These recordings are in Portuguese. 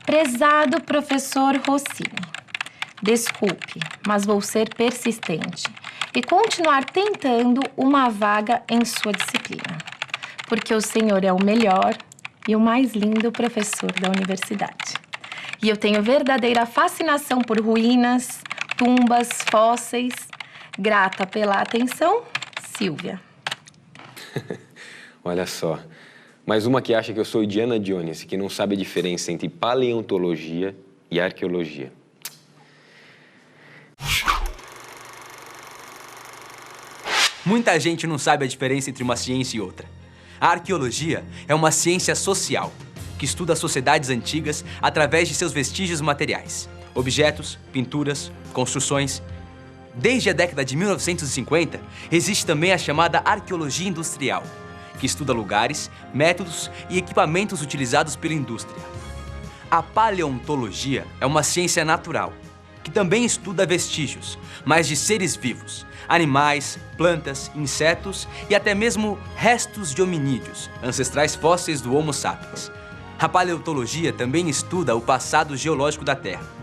Prezado professor Rossini, desculpe, mas vou ser persistente e continuar tentando uma vaga em sua disciplina, porque o senhor é o melhor e o mais lindo professor da universidade. E eu tenho verdadeira fascinação por ruínas, tumbas, fósseis. Grata pela atenção, Silvia. Olha só, mais uma que acha que eu sou Indiana Jones, que não sabe a diferença entre paleontologia e arqueologia. Muita gente não sabe a diferença entre uma ciência e outra. A arqueologia é uma ciência social, que estuda as sociedades antigas através de seus vestígios materiais, objetos, pinturas, construções. Desde a década de 1950, existe também a chamada arqueologia industrial, que estuda lugares, métodos e equipamentos utilizados pela indústria. A paleontologia é uma ciência natural, que também estuda vestígios, mas de seres vivos, animais, plantas, insetos e até mesmo restos de hominídeos, ancestrais fósseis do Homo sapiens. A paleontologia também estuda o passado geológico da Terra.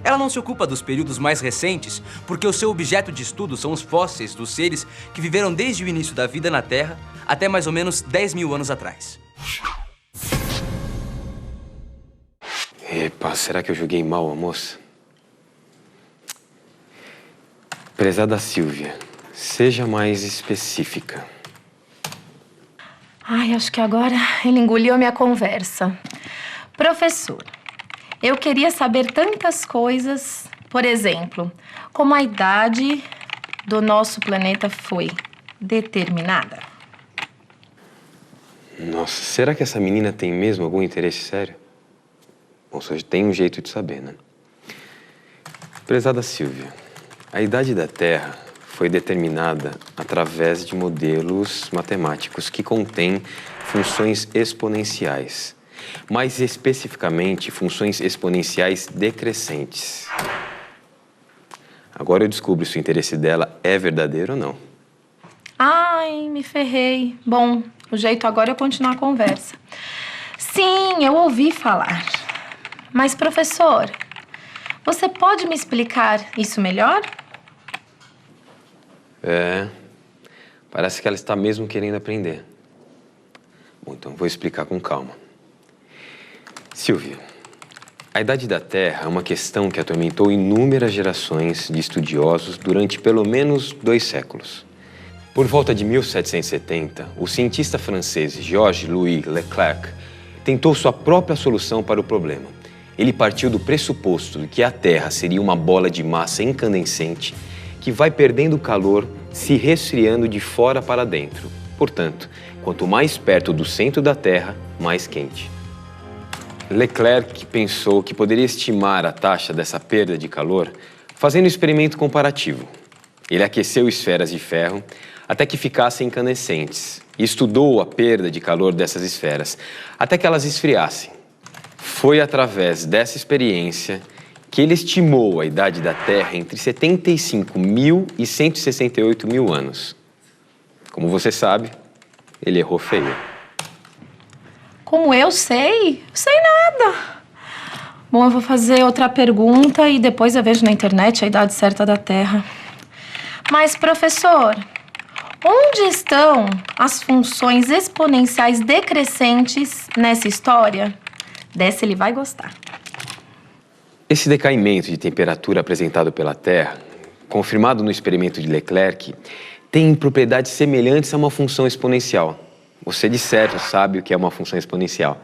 Ela não se ocupa dos períodos mais recentes, porque o seu objeto de estudo são os fósseis dos seres que viveram desde o início da vida na Terra até mais ou menos 10 mil anos atrás. Epa, será que eu joguei mal a moça? Prezada Silvia, seja mais específica. Ai, acho que agora ele engoliu a minha conversa. Professor, eu queria saber tantas coisas. Por exemplo, como a idade do nosso planeta foi determinada. Nossa, será que essa menina tem mesmo algum interesse sério? Bom, só tem um jeito de saber, né? Prezada Silvia, a idade da Terra foi determinada através de modelos matemáticos que contêm funções exponenciais. Mais especificamente, funções exponenciais decrescentes. Agora eu descubro se o interesse dela é verdadeiro ou não. Ai, me ferrei. Bom, o jeito agora é continuar a conversa. Sim, eu ouvi falar. Mas, professor, você pode me explicar isso melhor? Parece que ela está mesmo querendo aprender. Bom, então vou explicar com calma. Silvia, a idade da Terra é uma questão que atormentou inúmeras gerações de estudiosos durante pelo menos 2 séculos. Por volta de 1770, o cientista francês Georges-Louis Leclerc tentou sua própria solução para o problema. Ele partiu do pressuposto de que a Terra seria uma bola de massa incandescente que vai perdendo calor, se resfriando de fora para dentro. Portanto, quanto mais perto do centro da Terra, mais quente. Leclerc pensou que poderia estimar a taxa dessa perda de calor fazendo um experimento comparativo. Ele aqueceu esferas de ferro até que ficassem incandescentes e estudou a perda de calor dessas esferas até que elas esfriassem. Foi através dessa experiência que ele estimou a idade da Terra entre 75 mil e 168 mil anos. Como você sabe, ele errou feio. Como eu sei? Sei nada. Bom, eu vou fazer outra pergunta e depois eu vejo na internet a idade certa da Terra. Mas, professor, onde estão as funções exponenciais decrescentes nessa história? Dessa ele vai gostar. Esse decaimento de temperatura apresentado pela Terra, confirmado no experimento de Leclerc, tem propriedades semelhantes a uma função exponencial. Você de certo sabe o que é uma função exponencial.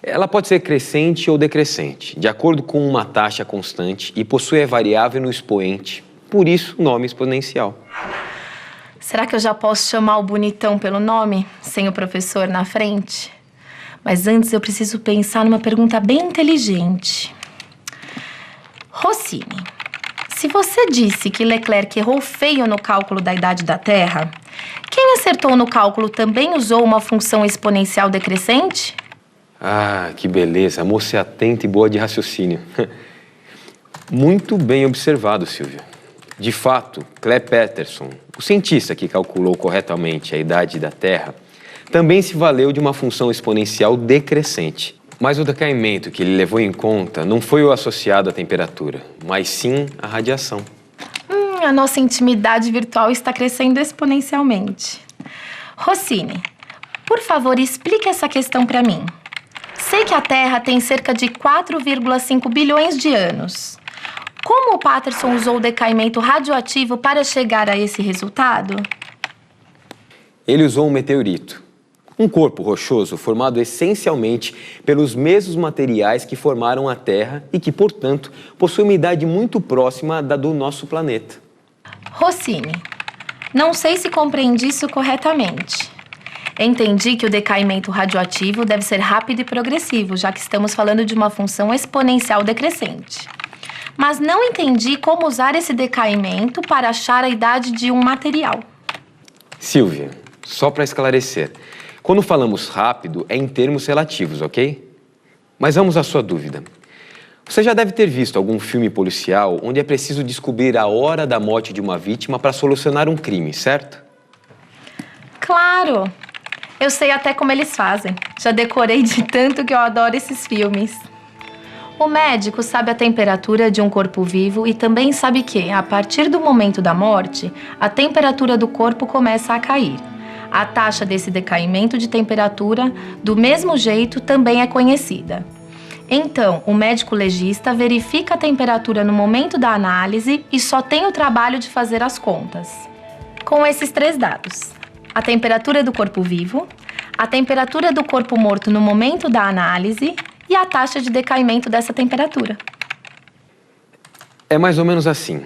Ela pode ser crescente ou decrescente, de acordo com uma taxa constante e possui a variável no expoente, por isso o nome exponencial. Será que eu já posso chamar o bonitão pelo nome, sem o professor na frente? Mas antes eu preciso pensar numa pergunta bem inteligente. Rossini, se você disse que Leclerc errou feio no cálculo da idade da Terra, quem acertou no cálculo também usou uma função exponencial decrescente? Ah, que beleza. A moça é atenta e boa de raciocínio. Muito bem observado, Silvia. De fato, Clé Peterson, o cientista que calculou corretamente a idade da Terra, também se valeu de uma função exponencial decrescente. Mas o decaimento que ele levou em conta não foi o associado à temperatura, mas sim à radiação. A nossa intimidade virtual está crescendo exponencialmente. Rossini, por favor, explique essa questão para mim. Sei que a Terra tem cerca de 4,5 bilhões de anos. Como o Patterson usou o decaimento radioativo para chegar a esse resultado? Ele usou um meteorito, um corpo rochoso formado essencialmente pelos mesmos materiais que formaram a Terra e que, portanto, possui uma idade muito próxima da do nosso planeta. Rossini, não sei se compreendi isso corretamente. Entendi que o decaimento radioativo deve ser rápido e progressivo, já que estamos falando de uma função exponencial decrescente. Mas não entendi como usar esse decaimento para achar a idade de um material. Silvia, só para esclarecer, quando falamos rápido é em termos relativos, ok? Mas vamos à sua dúvida. Você já deve ter visto algum filme policial onde é preciso descobrir a hora da morte de uma vítima para solucionar um crime, certo? Claro! Eu sei até como eles fazem. Já decorei de tanto que eu adoro esses filmes. O médico sabe a temperatura de um corpo vivo e também sabe que, a partir do momento da morte, a temperatura do corpo começa a cair. A taxa desse decaimento de temperatura, do mesmo jeito, também é conhecida. Então, o médico legista verifica a temperatura no momento da análise e só tem o trabalho de fazer as contas. Com esses 3 dados: a temperatura do corpo vivo, a temperatura do corpo morto no momento da análise e a taxa de decaimento dessa temperatura. É mais ou menos assim.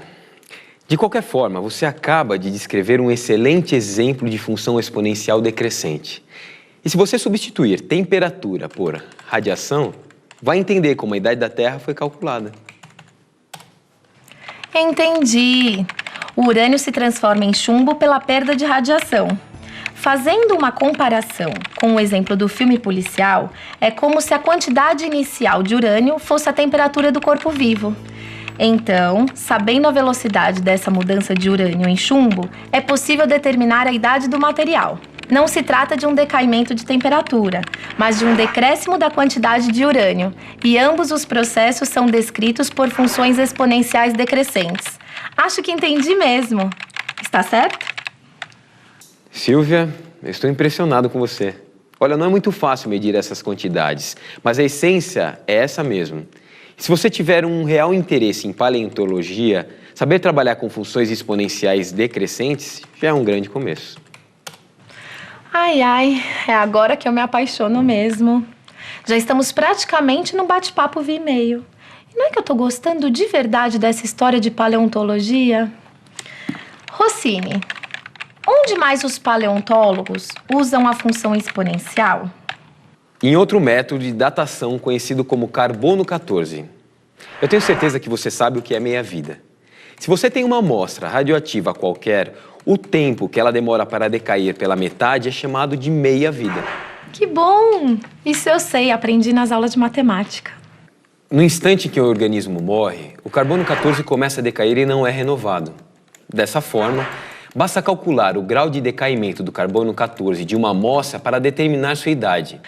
De qualquer forma, você acaba de descrever um excelente exemplo de função exponencial decrescente. E se você substituir temperatura por radiação, vai entender como a idade da Terra foi calculada. Entendi. O urânio se transforma em chumbo pela perda de radiação. Fazendo uma comparação com o exemplo do filme policial, é como se a quantidade inicial de urânio fosse a temperatura do corpo vivo. Então, sabendo a velocidade dessa mudança de urânio em chumbo, é possível determinar a idade do material. Não se trata de um decaimento de temperatura, mas de um decréscimo da quantidade de urânio, e ambos os processos são descritos por funções exponenciais decrescentes. Acho que entendi mesmo. Está certo? Silvia, eu estou impressionado com você. Olha, não é muito fácil medir essas quantidades, mas a essência é essa mesmo. Se você tiver um real interesse em paleontologia, saber trabalhar com funções exponenciais decrescentes já é um grande começo. Ai, ai, é agora que eu me apaixono mesmo. Já estamos praticamente no bate-papo via e-mail. E não é que eu tô gostando de verdade dessa história de paleontologia? Rossini, onde mais os paleontólogos usam a função exponencial? Em outro método de datação conhecido como carbono 14. Eu tenho certeza que você sabe o que é meia-vida. Se você tem uma amostra radioativa qualquer, o tempo que ela demora para decair pela metade é chamado de meia-vida. Que bom! Isso eu sei, aprendi nas aulas de matemática. No instante que o organismo morre, o carbono 14 começa a decair e não é renovado. Dessa forma, basta calcular o grau de decaimento do carbono 14 de uma amostra para determinar sua idade.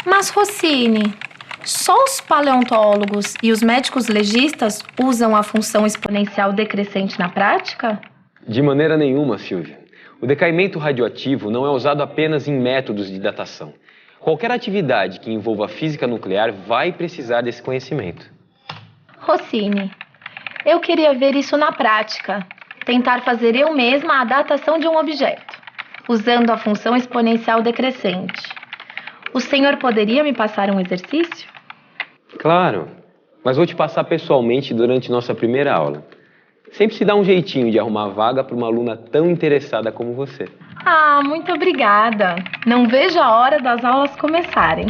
Mas, Rossini, só os paleontólogos e os médicos legistas usam a função exponencial decrescente na prática? De maneira nenhuma, Silvia. O decaimento radioativo não é usado apenas em métodos de datação. Qualquer atividade que envolva física nuclear vai precisar desse conhecimento. Rossini, eu queria ver isso na prática. Tentar fazer eu mesma a datação de um objeto, usando a função exponencial decrescente. O senhor poderia me passar um exercício? Claro, mas vou te passar pessoalmente durante nossa primeira aula. Sempre se dá um jeitinho de arrumar vaga para uma aluna tão interessada como você. Ah, muito obrigada. Não vejo a hora das aulas começarem.